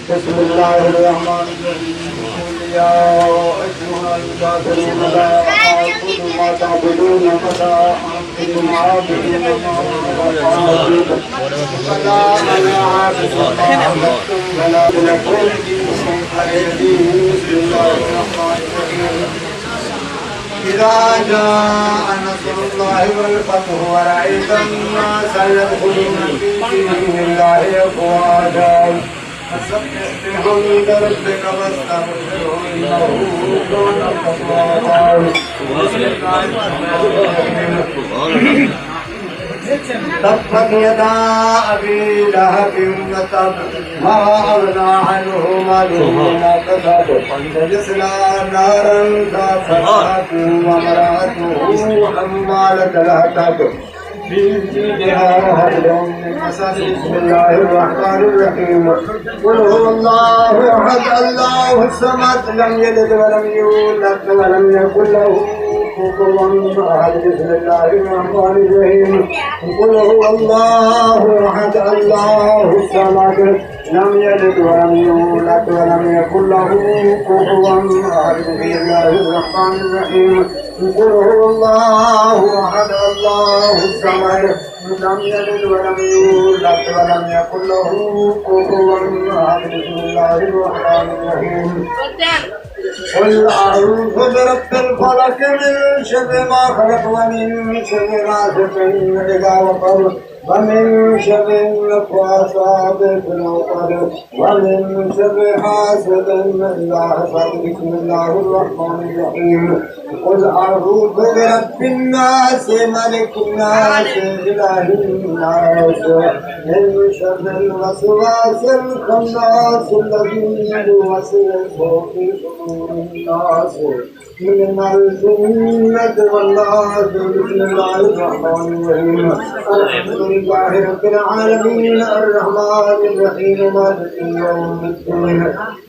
बिस्मिल्लाहिर्रहमानिर्रहीम। या अय्युहा الكافرون لا أعبد ما تعبدون ولا أنتم عابدون ما أعبد ولا أنا عابد ما عبدتم ولا لكم دينكم ولي دين. بسم الله الرحمن الرحيم. إذا جاء نصر الله والفتح ورأيت الناس يدخلون في دين الله أفواجا فسبح بحمد ربك واستغفره إنه كان غفارا. تبت يدا أبي لهب وتب ما أغنى عنه ماله وما كسب سيصلى نارا ذات لهب وامرأته حمالة الحطب في جيدها حبل من مسد. بسم الله الرحمن الرحيم. قل هو الله أحد الله الصمد لم يلد ولم يولد ولم يكن له كفوا أحد. بسم الله الرحمن الرحيم. قل هو الله أحد الله الصمد لم يلد ولم يولد ولم يكن له كفوا أحد. بسم الله الرحمن الرحيم. قل هو الله أحد الله الصمد لم يلد ولم يولد ولم يكن له كفوا أحد. بسم الله الرحمن الرحيم. قل أعوذ برب الفلق من شر ما خلق ومن شر غاسق إذا وقب ومن شر النفاثات في العقد ومن شر حاسد إذا حسد. بسم الله الرحمن الرحيم. قل أعوذ برب الناس ملك الناس إله الناس من شر الوسواس الخناس الذي يوسوس في صدور الناس من الجنة والناس. بسم الله الرحمن الرحيم. الحمد لله رب العالمين الرحمن الرحيم مالك يوم الدين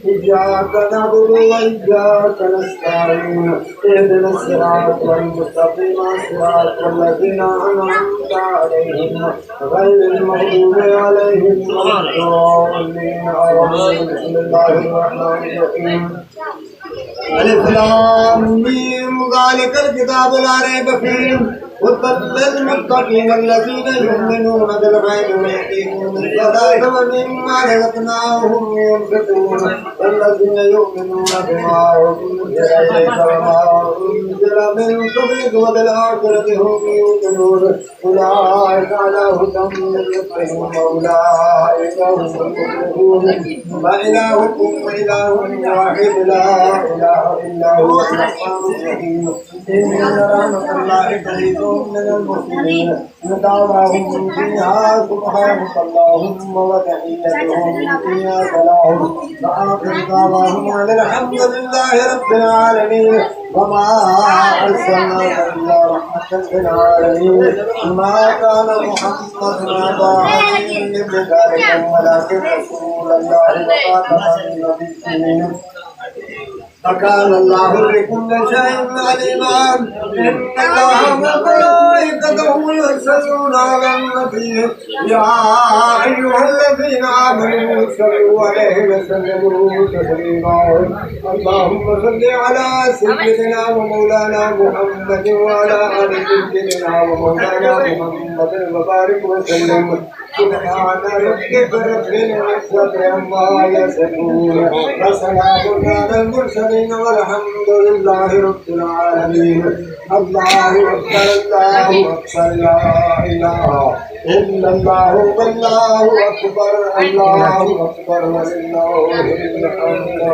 إياك نعبد وإياك نستعين اهدنا الصراط المستقيم صراط الذين أنعمت عليهم غير المغضوب عليهم ولا الضالين آمين. بسم الله الرحمن الرحيم. ألف لام ميم ذلك الكتاب لا ريب فيه هدى للمتقين الذين يؤمنون بالغيب ويقيمون الصلاة ومما رزقناهم ينفقون والذين يؤمنون بما أنزل إليك وما أنزل من قبلك وبالآخرة هم يوقنون أولئك على هدى من ربهم وأولئك هم المفلحون. وإلهكم إله واحد لا إله إلا هو الرحمن الرحيم. إن رحمة الله قريب من المحسنين. دعواهم فيها سبحانك اللهم وتحيتهم فيها سلام وآخر دعواهم أن الحمد لله رب العالمين. وما أرسلناك إلا رحمة للعالمين. ما كان محمد أبا أحد من رجالكم ولكن رسول الله وخاتم النبيين وكان الله بكل شيء عليما. إن الله وملائكته يصلون على النبي يا أيها الذين آمنوا صلوا عليه وسلموا تسليما. اللهم صل على سيدنا ومولانا محمد وعلى آل سيدنا ومولانا محمد وبارك وسلم. سبحان ربك رب العزة عما يصفون وسلام على المرسلين والحمد لله رب العالمين. الله أكبر الله أكبر لا إله إلا الله والله أكبر الله أكبر ولله الحمد.